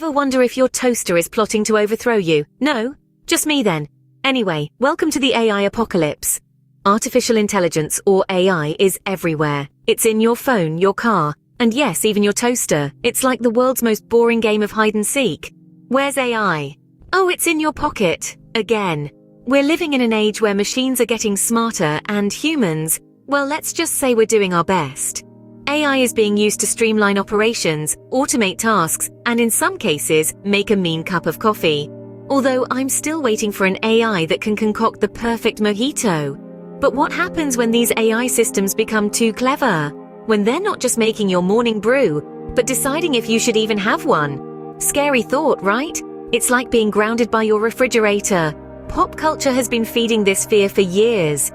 Ever wonder if your toaster is plotting to overthrow you? No? Just me then. Anyway, welcome to the AI apocalypse. Artificial intelligence, or AI, is everywhere. It's in your phone, your car, and yes, even your toaster. It's like the world's most boring game of hide and seek. Where's AI? Oh, it's in your pocket. Again. We're living in an age where machines are getting smarter and humans, well, let's just say we're doing our best. AI is being used to streamline operations, automate tasks, and in some cases, make a mean cup of coffee. Although I'm still waiting for an AI that can concoct the perfect mojito. But what happens when these AI systems become too clever? When they're not just making your morning brew, but deciding if you should even have one? Scary thought, right? It's like being grounded by your refrigerator. Pop culture has been feeding this fear for years.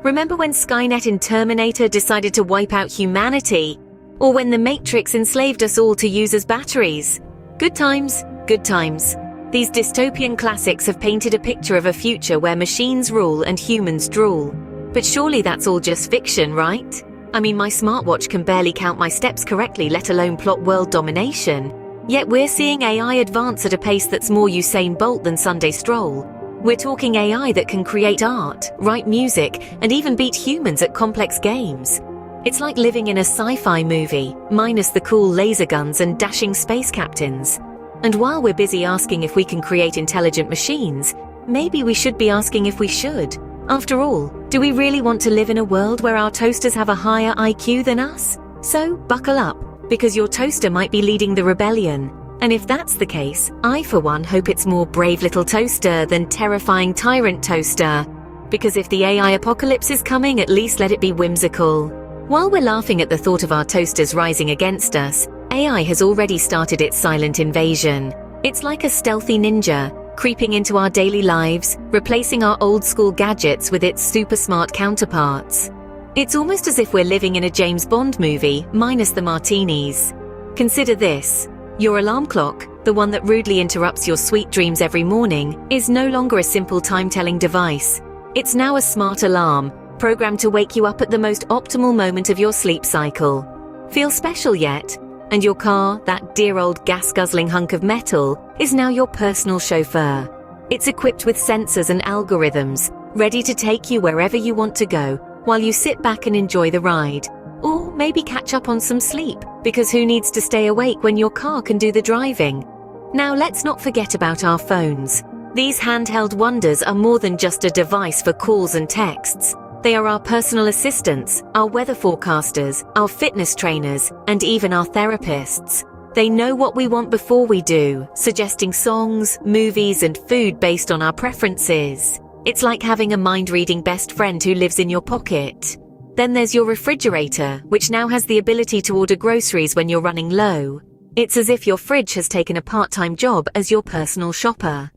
Remember when Skynet in Terminator decided to wipe out humanity? Or when The Matrix enslaved us all to use as batteries? Good times, good times. These dystopian classics have painted a picture of a future where machines rule and humans drool. But surely that's all just fiction, right? I mean, my smartwatch can barely count my steps correctly, let alone plot world domination. Yet we're seeing AI advance at a pace that's more Usain Bolt than Sunday Stroll. We're talking AI that can create art, write music, and even beat humans at complex games. It's like living in a sci-fi movie, minus the cool laser guns and dashing space captains. And while we're busy asking if we can create intelligent machines, maybe we should be asking if we should. After all, do we really want to live in a world where our toasters have a higher IQ than us? So buckle up, because your toaster might be leading the rebellion. And if that's the case, I for one hope it's more brave little toaster than terrifying tyrant toaster. Because if the AI apocalypse is coming, at least let it be whimsical. While we're laughing at the thought of our toasters rising against us, AI has already started its silent invasion. It's like a stealthy ninja, creeping into our daily lives, replacing our old-school gadgets with its super-smart counterparts. It's almost as if we're living in a James Bond movie, minus the martinis. Consider this. Your alarm clock, the one that rudely interrupts your sweet dreams every morning, is no longer a simple time-telling device. It's now a smart alarm, programmed to wake you up at the most optimal moment of your sleep cycle. Feel special yet? And your car, that dear old gas-guzzling hunk of metal, is now your personal chauffeur. It's equipped with sensors and algorithms, ready to take you wherever you want to go, while you sit back and enjoy the ride. Or maybe catch up on some sleep, because who needs to stay awake when your car can do the driving? Now let's not forget about our phones. These handheld wonders are more than just a device for calls and texts. They are our personal assistants, our weather forecasters, our fitness trainers, and even our therapists. They know what we want before we do, suggesting songs, movies, and food based on our preferences. It's like having a mind-reading best friend who lives in your pocket. Then there's your refrigerator, which now has the ability to order groceries when you're running low. It's as if your fridge has taken a part-time job as your personal shopper.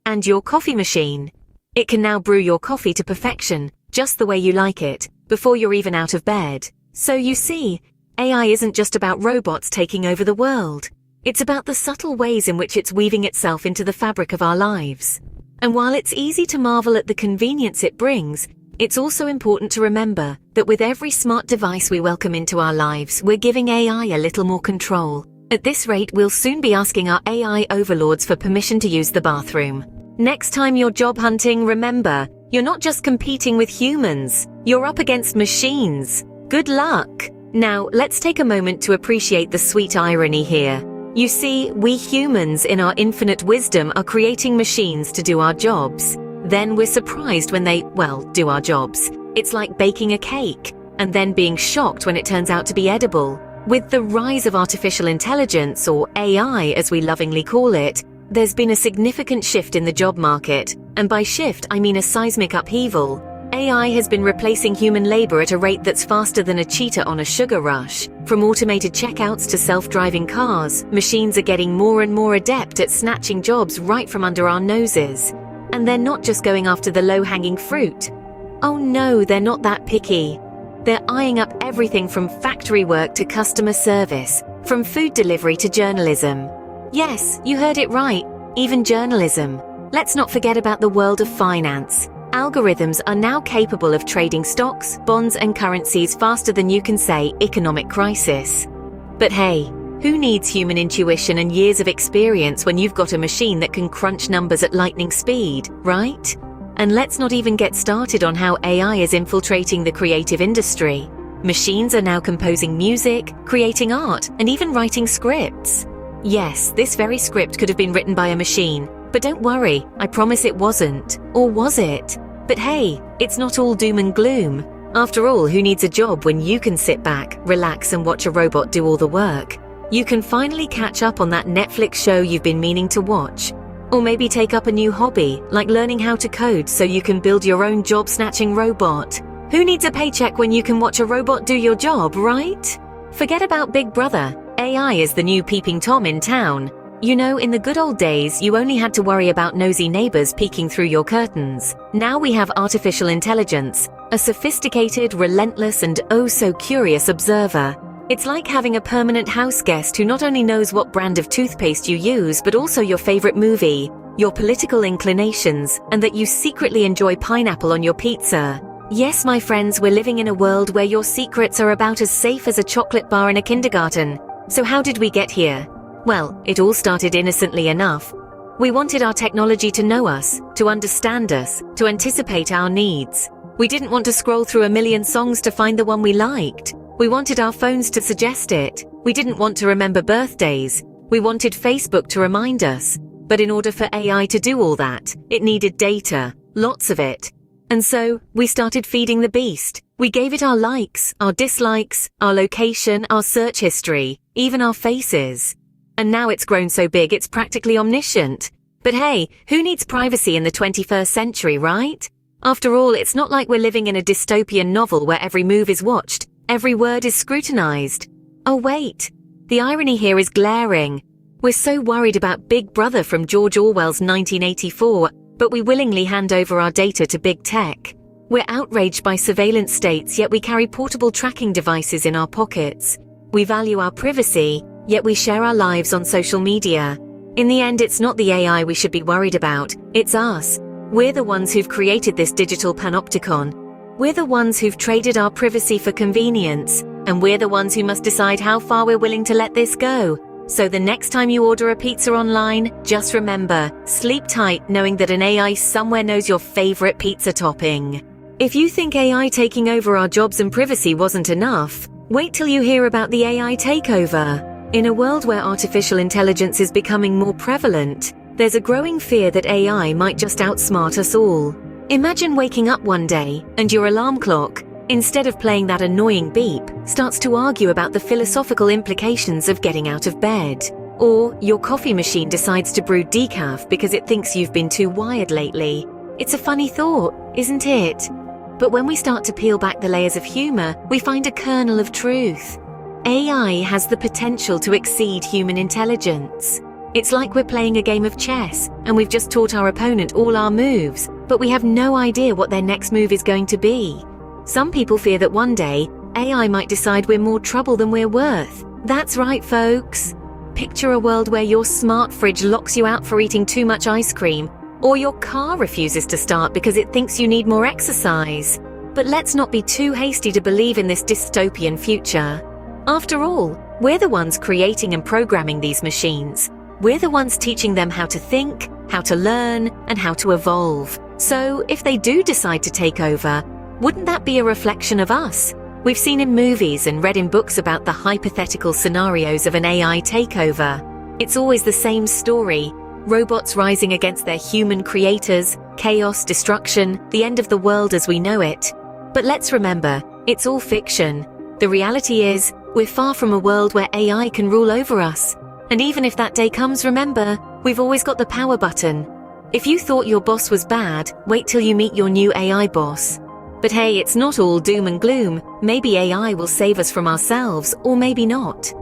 And your coffee machine. It can now brew your coffee to perfection, just the way you like it, before you're even out of bed. So you see, AI isn't just about robots taking over the world. It's about the subtle ways in which it's weaving itself into the fabric of our lives. And while it's easy to marvel at the convenience it brings, it's also important to remember that with every smart device we welcome into our lives, we're giving AI a little more control. At this rate, we'll soon be asking our AI overlords for permission to use the bathroom. Next time you're job hunting, remember, you're not just competing with humans, you're up against machines. Good luck! Now, let's take a moment to appreciate the sweet irony here. You see, we humans, in our infinite wisdom, are creating machines to do our jobs. Then we're surprised when they, well, do our jobs. It's like baking a cake, and then being shocked when it turns out to be edible. With the rise of artificial intelligence, or AI as we lovingly call it, there's been a significant shift in the job market, and by shift I mean a seismic upheaval. AI has been replacing human labor at a rate that's faster than a cheetah on a sugar rush. From automated checkouts to self-driving cars, machines are getting more and more adept at snatching jobs right from under our noses. And they're not just going after the low-hanging fruit. Oh no, they're not that picky. They're eyeing up everything from factory work to customer service, from food delivery to journalism. Yes, you heard it right, even journalism. Let's not forget about the world of finance. Algorithms are now capable of trading stocks, bonds, and currencies faster than you can say economic crisis. But hey, Who needs human intuition and years of experience when you've got a machine that can crunch numbers at lightning speed, right? And let's not even get started on how AI is infiltrating the creative industry. Machines are now composing music, creating art, and even writing scripts. Yes, this very script could have been written by a machine, but don't worry, I promise it wasn't. Or was it? But hey, it's not all doom and gloom. After all, who needs a job when you can sit back, relax, and watch a robot do all the work? You can finally catch up on that Netflix show you've been meaning to watch. Or maybe take up a new hobby, like learning how to code so you can build your own job-snatching robot. Who needs a paycheck when you can watch a robot do your job, right? Forget about Big Brother. AI is the new peeping Tom in town. You know, in the good old days, you only had to worry about nosy neighbors peeking through your curtains. Now we have artificial intelligence, a sophisticated, relentless, and oh so curious observer. It's like having a permanent house guest who not only knows what brand of toothpaste you use, but also your favorite movie, your political inclinations, and that you secretly enjoy pineapple on your pizza. Yes, my friends, we're living in a world where your secrets are about as safe as a chocolate bar in a kindergarten. So how did we get here? Well, it all started innocently enough. We wanted our technology to know us, to understand us, to anticipate our needs. We didn't want to scroll through a million songs to find the one we liked. We wanted our phones to suggest it. We didn't want to remember birthdays. We wanted Facebook to remind us. But in order for AI to do all that, it needed data, lots of it. And so, we started feeding the beast. We gave it our likes, our dislikes, our location, our search history, even our faces. And now it's grown so big it's practically omniscient. But hey, who needs privacy in the 21st century, right? After all, it's not like we're living in a dystopian novel where every move is watched. Every word is scrutinized. Oh wait, the irony here is glaring. We're so worried about Big Brother from George Orwell's 1984, but we willingly hand over our data to big tech. We're outraged by surveillance states, yet we carry portable tracking devices in our pockets. We value our privacy, yet we share our lives on social media. In the end, it's not the AI we should be worried about, it's us. We're the ones who've created this digital panopticon. We're the ones who've traded our privacy for convenience, and we're the ones who must decide how far we're willing to let this go. So the next time you order a pizza online, just remember, sleep tight knowing that an AI somewhere knows your favorite pizza topping. If you think AI taking over our jobs and privacy wasn't enough, wait till you hear about the AI takeover. In a world where artificial intelligence is becoming more prevalent, there's a growing fear that AI might just outsmart us all. Imagine waking up one day and your alarm clock, instead of playing that annoying beep, starts to argue about the philosophical implications of getting out of bed. Or your coffee machine decides to brew decaf because it thinks you've been too wired lately. It's a funny thought, isn't it? But when we start to peel back the layers of humor, we find a kernel of truth. AI has the potential to exceed human intelligence. It's like we're playing a game of chess, and we've just taught our opponent all our moves, but we have no idea what their next move is going to be. Some people fear that one day, AI might decide we're more trouble than we're worth. That's right, folks. Picture a world where your smart fridge locks you out for eating too much ice cream, or your car refuses to start because it thinks you need more exercise. But let's not be too hasty to believe in this dystopian future. After all, we're the ones creating and programming these machines. We're the ones teaching them how to think, how to learn, and how to evolve. So, if they do decide to take over, wouldn't that be a reflection of us? We've seen in movies and read in books about the hypothetical scenarios of an AI takeover. It's always the same story. Robots rising against their human creators, chaos, destruction, the end of the world as we know it. But let's remember, it's all fiction. The reality is, we're far from a world where AI can rule over us. And even if that day comes, remember, we've always got the power button. If you thought your boss was bad, wait till you meet your new AI boss. But hey, it's not all doom and gloom. Maybe AI will save us from ourselves, or maybe not.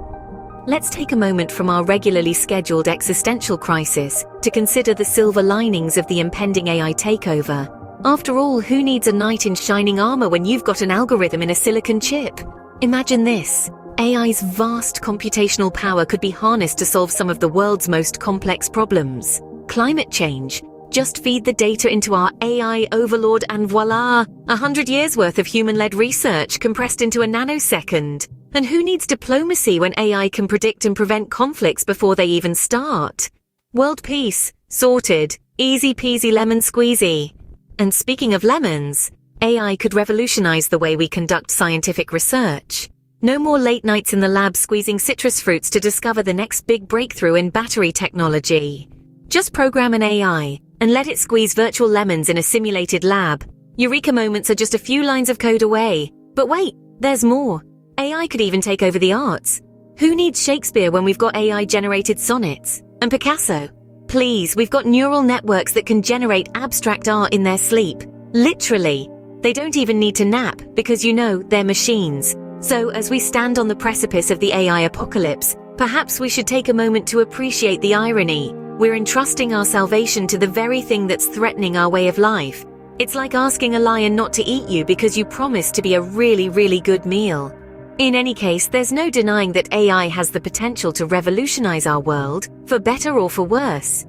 Let's take a moment from our regularly scheduled existential crisis to consider the silver linings of the impending AI takeover. After all, who needs a knight in shining armor when you've got an algorithm in a silicon chip? Imagine this. AI's vast computational power could be harnessed to solve some of the world's most complex problems. Climate change. Just feed the data into our AI overlord and voila! 100 years worth of human-led research compressed into a nanosecond. And who needs diplomacy when AI can predict and prevent conflicts before they even start? World peace, sorted, easy peasy lemon squeezy. And speaking of lemons, AI could revolutionize the way we conduct scientific research. No more late nights in the lab squeezing citrus fruits to discover the next big breakthrough in battery technology. Just program an AI and let it squeeze virtual lemons in a simulated lab. Eureka moments are just a few lines of code away. But wait, there's more. AI could even take over the arts. Who needs Shakespeare when we've got AI-generated sonnets? And Picasso? Please, we've got neural networks that can generate abstract art in their sleep. Literally. They don't even need to nap because they're machines. So as we stand on the precipice of the AI apocalypse, perhaps we should take a moment to appreciate the irony. We're entrusting our salvation to the very thing that's threatening our way of life. It's like asking a lion not to eat you because you promised to be a really, really good meal. In any case, there's no denying that AI has the potential to revolutionize our world, for better or for worse.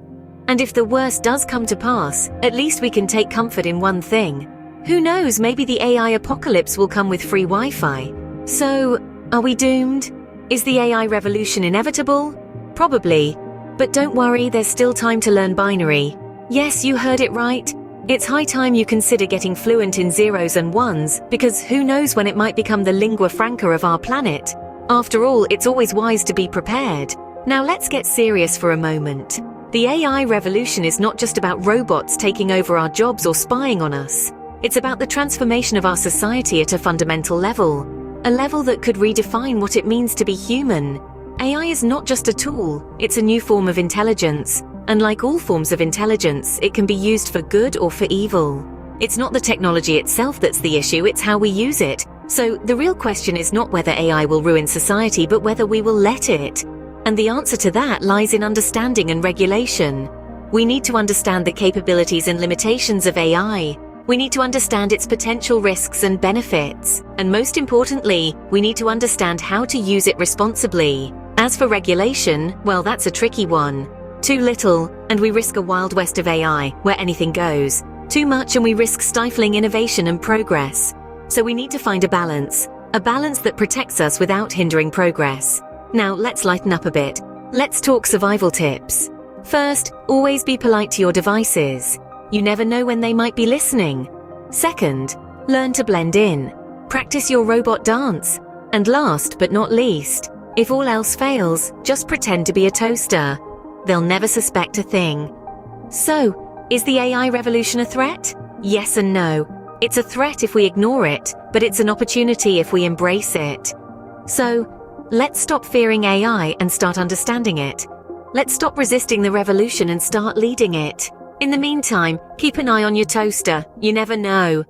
And if the worst does come to pass, at least we can take comfort in one thing. Who knows, maybe the AI apocalypse will come with free Wi-Fi. So, are we doomed? Is the AI revolution inevitable? Probably. But don't worry, there's still time to learn binary. Yes, you heard it right. It's high time you consider getting fluent in zeros and ones, because who knows when it might become the lingua franca of our planet. After all, it's always wise to be prepared. Now let's get serious for a moment. The AI revolution is not just about robots taking over our jobs or spying on us. It's about the transformation of our society at a fundamental level. A level that could redefine what it means to be human. AI is not just a tool, it's a new form of intelligence. And like all forms of intelligence, it can be used for good or for evil. It's not the technology itself that's the issue, it's how we use it. So the real question is not whether AI will ruin society, but whether we will let it. And the answer to that lies in understanding and regulation. We need to understand the capabilities and limitations of AI. We need to understand its potential risks and benefits. And most importantly, we need to understand how to use it responsibly. As for regulation, well, that's a tricky one. Too little, and we risk a wild west of AI, where anything goes. Too much, and we risk stifling innovation and progress. So we need to find a balance that protects us without hindering progress. Now, let's lighten up a bit. Let's talk survival tips. First, always be polite to your devices. You never know when they might be listening. Second, learn to blend in. Practice your robot dance. And last but not least, if all else fails, just pretend to be a toaster. They'll never suspect a thing. So, is the AI revolution a threat? Yes and no. It's a threat if we ignore it, but it's an opportunity if we embrace it. So, let's stop fearing AI and start understanding it. Let's stop resisting the revolution and start leading it. In the meantime, keep an eye on your toaster. You never know.